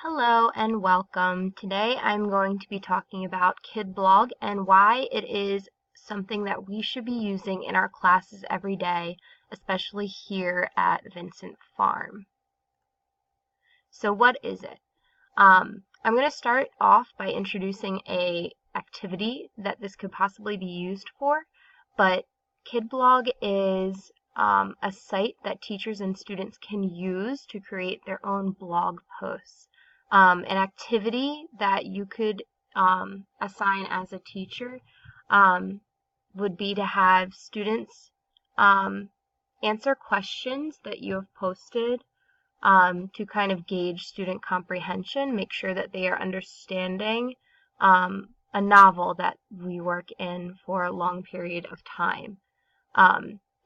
Hello and welcome. Today I'm going to be talking about KidBlog and why it is something that we should be using in our classes every day, especially here at Vincent Farm. So what is it? I'm going to start off by introducing an activity that this could possibly be used for, but KidBlog is a site that teachers and students can use to create their own blog posts. An activity that you could assign as a teacher would be to have students answer questions that you have posted to kind of gauge student comprehension, make sure that they are understanding a novel that we work in for a long period of time.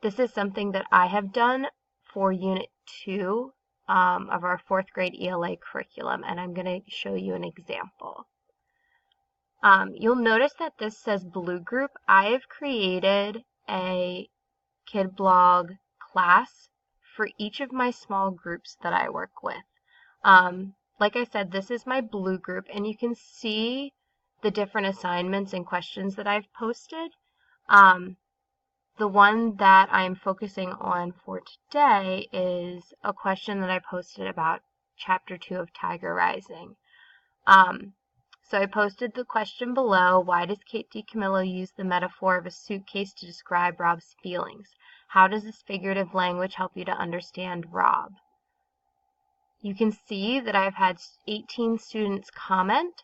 This is something that I have done for Unit 2 of our 4th grade ELA curriculum, and I'm going to show you an example. You'll notice that this says Blue Group. I have created a KidBlog class for each of my small groups that I work with. Like I said, this is my Blue Group, and you can see the different assignments and questions that I've posted. The one that I'm focusing on for today is a question that I posted about Chapter 2 of Tiger Rising. So I posted the question below, why does Kate DiCamillo use the metaphor of a suitcase to describe Rob's feelings? How does this figurative language help you to understand Rob? You can see that I've had 18 students comment.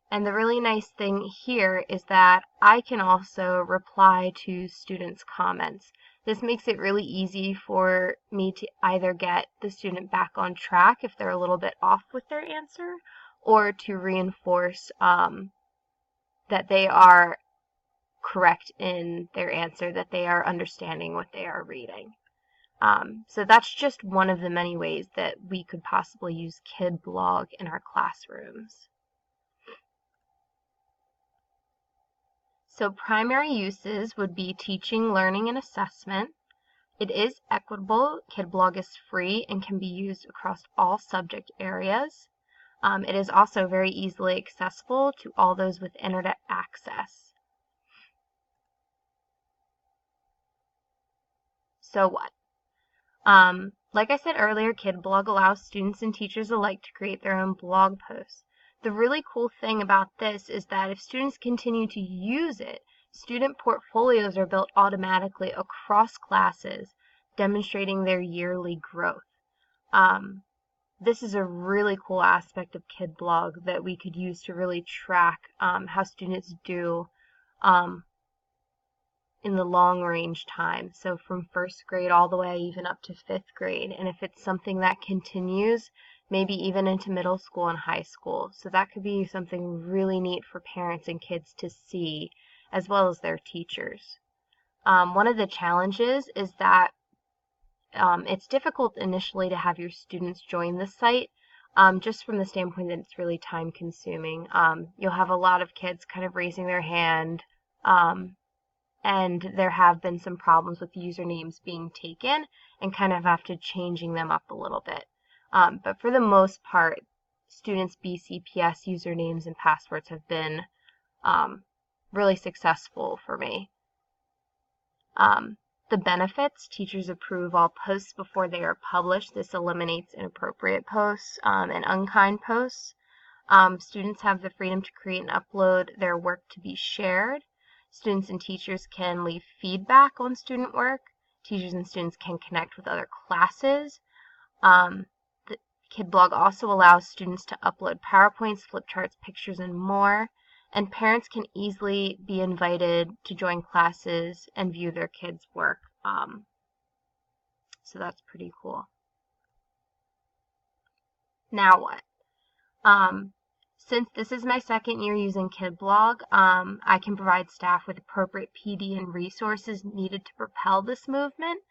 And the really nice thing here is that I can also reply to students' comments. This makes it really easy for me to either get the student back on track if they're a little bit off with their answer, or to reinforce that they are correct in their answer, that they are understanding what they are reading. So that's just one of the many ways that we could possibly use KidBlog in our classrooms. So primary uses would be teaching, learning, and assessment. It is equitable. KidBlog is free and can be used across all subject areas. It is also very easily accessible to all those with internet access. So what? Like I said earlier, KidBlog allows students and teachers alike to create their own blog posts. The really cool thing about this is that if students continue to use it, student portfolios are built automatically across classes, demonstrating their yearly growth. This is a really cool aspect of KidBlog that we could use to really track how students do in the long range time, so from 1st grade all the way even up to 5th grade, and if it's something that continues, maybe even into middle school and high school. So that could be something really neat for parents and kids to see, as well as their teachers. One of the challenges is that it's difficult initially to have your students join the site, just from the standpoint that it's really time consuming. You'll have a lot of kids kind of raising their hand, and there have been some problems with usernames being taken and kind of have to changing them up a little bit. But for the most part, students' BCPS usernames and passwords have been really successful for me. The benefits: teachers approve all posts before they are published. This eliminates inappropriate posts and unkind posts. Students have the freedom to create and upload their work to be shared. Students and teachers can leave feedback on student work. Teachers and students can connect with other classes. The KidBlog also allows students to upload PowerPoints, flip charts, pictures, and more. And parents can easily be invited to join classes and view their kids' work. So that's pretty cool. Now what? Since this is my 2nd year using KidBlog, I can provide staff with appropriate PD and resources needed to propel this movement.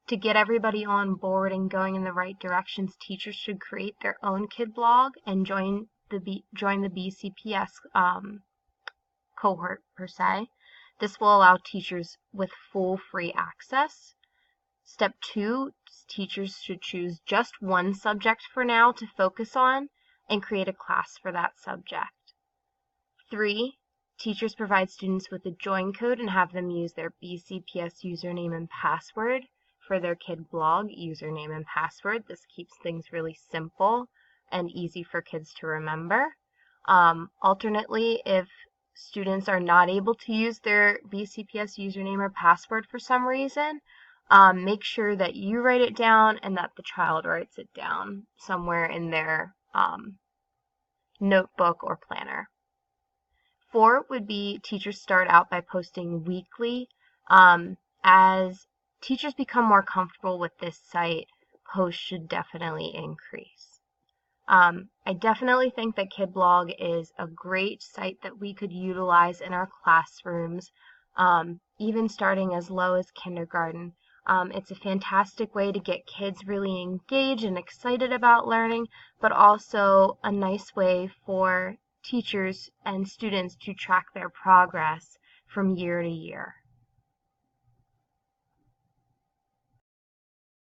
To get everybody on board and going in the right directions, teachers should create their own KidBlog and join the BCPS cohort per se. This will allow teachers with full free access. Step 2, teachers should choose just one subject for now to focus on and create a class for that subject. 3, teachers provide students with a join code and have them use their BCPS username and password for their kid blog username and password. This keeps things really simple and easy for kids to remember. Alternately, if students are not able to use their BCPS username or password for some reason, make sure that you write it down and that the child writes it down somewhere in their notebook or planner. 4 would be teachers start out by posting weekly. As teachers become more comfortable with this site, posts should definitely increase. I definitely think that KidBlog is a great site that we could utilize in our classrooms, even starting as low as kindergarten. It's a fantastic way to get kids really engaged and excited about learning, but also a nice way for teachers and students to track their progress from year to year.